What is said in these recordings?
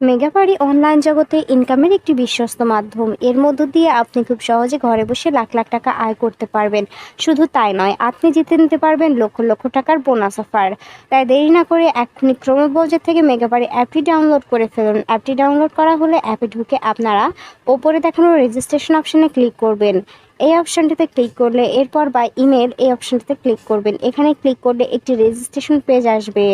মেগাবাড়ি online জগতে ইনকামের একটি বিশ্বস্ত মাধ্যম। এর মধ্য দিয়ে আপনি খুব সহজে ঘরে বসে লাখ লাখ টাকা আয় করতে পারবেন। শুধু তাই নয়, আপনি জিতে নিতে পারবেন লক্ষ লক্ষ টাকার বোনাস অফার। তাই দেরি না করে এক্ষুনি ক্রোম ব্রাউজার থেকে মেগাবাড়ি অ্যাপটি ডাউনলোড করে ফেলুন। অ্যাপটি ডাউনলোড করা হলে অ্যাপে ঢুকে আপনারা ওপরে দেখানো রেজিস্ট্রেশন অপশানে ক্লিক করবেন। এই অপশানটিতে ক্লিক করলে এরপর বা ইমেল এই অপশানটিতে ক্লিক করবেন। এখানে ক্লিক করলে একটি রেজিস্ট্রেশন পেজ আসবে।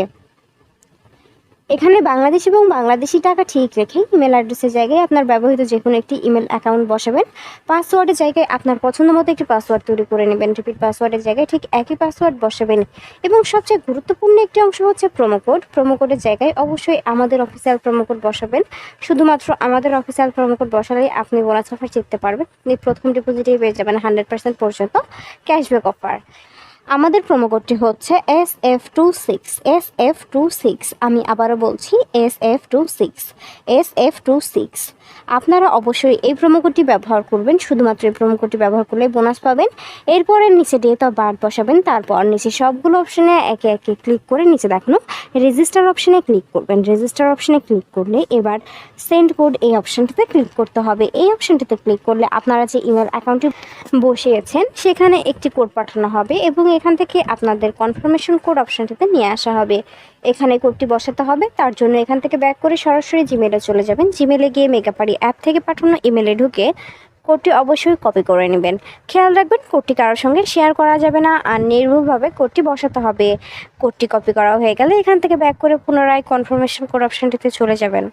এখানে বাংলাদেশ এবং বাংলাদেশি টাকা ঠিক রেখে ইমেল অ্যাড্রেসের জায়গায় আপনার ব্যবহৃত যে কোনো একটি ইমেল অ্যাকাউন্ট বসাবেন। পাসওয়ার্ডের জায়গায় আপনার পছন্দ মতো একটি পাসওয়ার্ড তৈরি করে নেবেন। রিপিট পাসওয়ার্ডের জায়গায় ঠিক একই পাসওয়ার্ড বসাবেন। এবং সবচেয়ে গুরুত্বপূর্ণ একটি অংশ হচ্ছে প্রোমো কোড। প্রোমো কোডের জায়গায় অবশ্যই আমাদের অফিসিয়াল প্রোমো কোড বসাবেন। শুধুমাত্র আমাদের অফিসিয়াল প্রোমো কোড বসালেই আপনি বোনাস অফার জিততে পারবেন। আপনি প্রথম ডিপোজিটেই পেয়ে যাবেন 100% পর্যন্ত ক্যাশব্যাক অফার। আমাদের প্রোমো কোডটি হচ্ছে SF26 আমি আবারও বলছি SF26 আপনারা অবশ্যই এই প্রোমো কোডটি ব্যবহার করবেন। শুধুমাত্র এই প্রোমো কোডটি ব্যবহার করলে বোনাস পাবেন। এরপরে নিচে ডেট অফ বার্থ বসাবেন। তারপর নিচে সবগুলো অপশানে একে একে ক্লিক করে নিচে দেখানো রেজিস্টার অপশানে ক্লিক করবেন। রেজিস্টার অপশানে ক্লিক করলে এবার সেন্ড কোড এই অপশানটিতে ক্লিক করতে হবে। এই অপশানটিতে ক্লিক করলে আপনারা যে ইমেল অ্যাকাউন্টে বসিয়েছেন সেখানে একটি কোড পাঠানো হবে এবং এখান থেকে আপনাদের কনফার্মেশন কোড অপশানটিতে নিয়ে আসা হবে। এখানে কোডটি বসাতে হবে। তার জন্য এখান থেকে ব্যাক করে সরাসরি জিমেলে চলে যাবেন। জিমেলে গিয়ে মেগাবাড়ি অ্যাপ থেকে পাঠানো ইমেলে ঢুকে কোডটি অবশ্যই কপি করে নেবেন। খেয়াল রাখবেন কোডটি কারোর সঙ্গে শেয়ার করা যাবে না আর নির্ভুলভাবে কোডটি বসাতে হবে। কোডটি কপি করা হয়ে গেলে এখান থেকে ব্যাক করে পুনরায় কনফার্মেশন কোড অপশানটিতে চলে যাবেন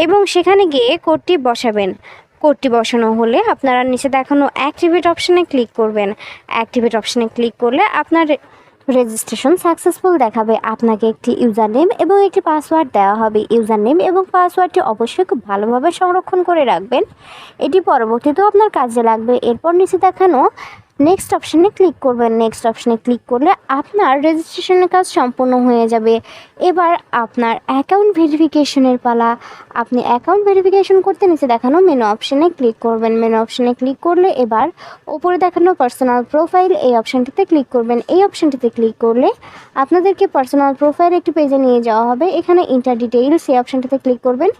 এবং সেখানে গিয়ে কোডটি বসাবেন। কোডটি বসানো হলে আপনারা নিচে দেখানো অ্যাক্টিভেট অপশানে ক্লিক করবেন। অ্যাক্টিভেট অপশানে ক্লিক করলে আপনার রেজিস্ট্রেশন সাকসেসফুল দেখাবে। আপনাকে একটি ইউজার নেম এবং একটি পাসওয়ার্ড দেওয়া হবে। ইউজার নেম এবং পাসওয়ার্ডটি অবশ্যই খুব ভালোভাবে সংরক্ষণ করে রাখবেন। এটি পরবর্তীতেও আপনার কাজে লাগবে। এরপর নিচে দেখানো নেক্সট অপশানে ক্লিক করবেন। নেক্সট অপশানে ক্লিক করলে আপনার রেজিস্ট্রেশনের কাজ সম্পূর্ণ হয়ে যাবে। এবার আপনার অ্যাকাউন্ট ভেরিফিকেশনের পালা। আপনি অ্যাকাউন্ট ভেরিফিকেশন করতে নিচে দেখানো মেনু অপশানে ক্লিক করবেন। মেনু অপশানে ক্লিক করলে এবার ওপরে দেখানো পার্সোনাল প্রোফাইল এই অপশানটিতে ক্লিক করবেন। এই অপশানটিতে ক্লিক করলে আপনাদেরকে পার্সোনাল প্রোফাইল একটি পেজে নিয়ে যাওয়া হবে। এখানে ইন্টার ডিটেইলস এই অপশানটিতে ক্লিক করবেন।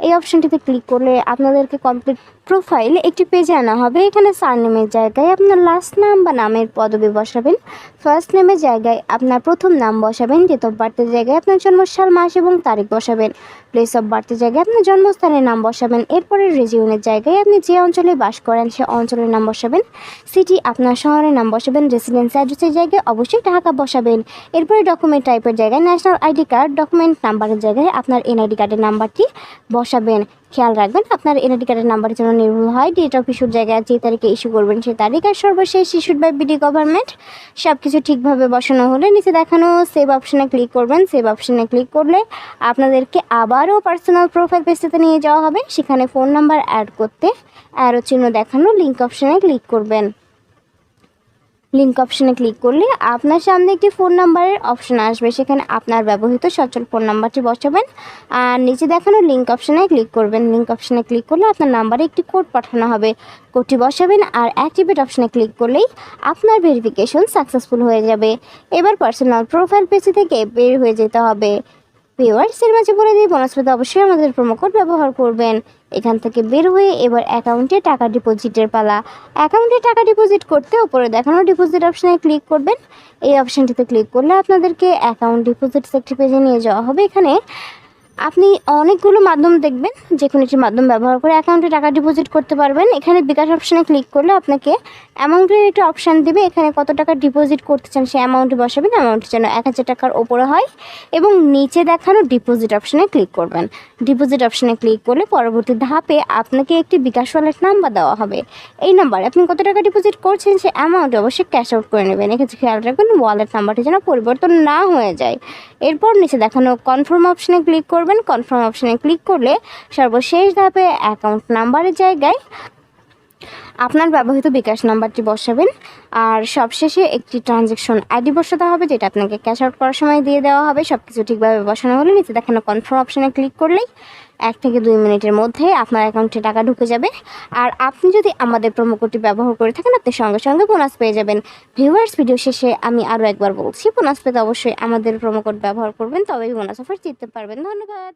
এই অপশানটিতে ক্লিক করলে আপনাদেরকে কমপ্লিট প্রোফাইল একটি পেজে আনা হবে। এখানে সারনেমের জায়গায় আপনার লাস্ট নাম বা নামের পদবি বসাবেন। ফার্স্ট নেমের জায়গায় আপনার প্রথম নাম বসাবেন। ডেট অফ বার্থের জায়গায় আপনার জন্মসাল, মাস এবং তারিখ বসাবেন। প্লেস অফ বার্থের জায়গায় আপনার জন্মস্থানের নাম বসাবেন। এরপরে রিজিয়নের জায়গায় আপনি যে অঞ্চলে বাস করেন সে অঞ্চলের নাম বসাবেন। সিটি আপনার শহরের নাম বসাবেন। রেসিডেন্স অ্যাড্রেসের জায়গায় অবশ্যই ঢাকা বসাবেন। এরপরে ডকুমেন্ট টাইপের জায়গায় ন্যাশনাল আইডি কার্ড, ডকুমেন্ট নাম্বারের জায়গায় আপনার এনআইডি কার্ডের নাম্বারটি বসাবেন। খেয়াল রাখবেন আপনার এনআইডি কার্ডের নাম্বারের জন্য নির্ভুল হয়। ডেট অফ ইস্যুর জায়গায় যে তারিখে ইস্যু করবেন সেই তারিখ আর সর্বশেষ ইস্যুড বাই বিডি গভর্নমেন্ট। সব কিছু ঠিকভাবে বসানো হলে নিচে দেখানো সেভ অপশানে ক্লিক করবেন। সেভ অপশানে ক্লিক করলে আপনাদেরকে আবারও পার্সোনাল প্রোফাইল পেজটিতে নিয়ে যাওয়া হবে। সেখানে ফোন নাম্বার অ্যাড করতে অ্যারো চিহ্ন দেখানো লিঙ্ক অপশানে ক্লিক করবেন। লিঙ্ক অপশানে ক্লিক করলে আপনার সামনে একটি ফোন নাম্বারের অপশান আসবে। সেখানে আপনার ব্যবহৃত সচল ফোন নাম্বারটি বসাবেন আর নিচে দেখানো লিঙ্ক অপশানে ক্লিক করবেন। লিঙ্ক অপশানে ক্লিক করলে আপনার নাম্বারে একটি কোড পাঠানো হবে। কোডটি বসাবেন আর অ্যাক্টিভেট অপশানে ক্লিক করলেই আপনার ভেরিফিকেশন সাকসেসফুল হয়ে যাবে। এবার পার্সোনাল প্রোফাইল পেজ থেকে বের হয়ে যেতে হবে। ভিউয়ার্সের মাঝে বলে দিই বোনাস পেতে অবশ্যই আমাদের প্রোমো কোড ব্যবহার করবেন। এখান থেকে বের হয়ে এবার অ্যাকাউন্টে টাকা ডিপোজিটের পালা। অ্যাকাউন্টে টাকা ডিপোজিট করতে উপরে দেখানো ডিপোজিট অপশানে ক্লিক করবেন। এই অপশানটিতে ক্লিক করলে আপনাদেরকে অ্যাকাউন্ট ডিপোজিট একটি পেজে নিয়ে যাওয়া হবে। এখানে আপনি অনেকগুলো মাধ্যম দেখবেন, যে কোনো একটি মাধ্যম ব্যবহার করে অ্যাকাউন্টে টাকা ডিপোজিট করতে পারবেন। এখানে বিকাশ অপশানে ক্লিক করলে আপনাকে অ্যামাউন্টের একটা অপশান দেবে। এখানে কত টাকা ডিপোজিট করতে চান সেই অ্যামাউন্টে বসাবেন। অ্যামাউন্টটি যেন 1000 টাকার ওপরে হয় এবং নিচে দেখানো ডিপোজিট অপশানে ক্লিক করবেন। ডিপোজিট অপশানে ক্লিক করলে পরবর্তী ধাপে আপনাকে একটি বিকাশ ওয়ালেট নাম্বার দেওয়া হবে। এই নাম্বারে আপনি কত টাকা ডিপোজিট করছেন সেই অ্যামাউন্ট অবশ্যই ক্যাশ আউট করে নেবেন। এক্ষেত্রে খেয়াল রাখবেন ওয়ালেট নাম্বারটি যেন পরিবর্তন না হয়ে যায়। এরপর নিচে দেখানো কনফার্ম অপশানে ক্লিক করবেন। কনফার্ম অপশানে ক্লিক করলে সর্বশেষ ধাপে অ্যাকাউন্ট নাম্বারের জায়গায় আপনার ব্যবহৃত বিকাশ নাম্বারটি বসাবেন আর সবশেষে একটি ট্রানজ্যাকশন আইডি বসাতে হবে, যেটা আপনাকে ক্যাশ আউট করার সময় দিয়ে দেওয়া হবে। সব কিছু ঠিকভাবে বসানো হলে নিচে দেখানো কনফার্ম অপশানে ক্লিক করলেই 1 থেকে 2 মিনিটের মধ্যে আপনার অ্যাকাউন্টে টাকা ঢুকে যাবে। আর আপনি যদি আমাদের প্রোমো কোডটি ব্যবহার করে থাকেন আপনি সঙ্গে সঙ্গে বোনাস পেয়ে যাবেন। ভিউয়ার্স, ভিডিও শেষে আমি আরও একবার বলছি, বোনাস পেতে অবশ্যই আমাদের প্রোমো কোড ব্যবহার করবেন, তবেই বোনাস অফার জিততে পারবেন। ধন্যবাদ।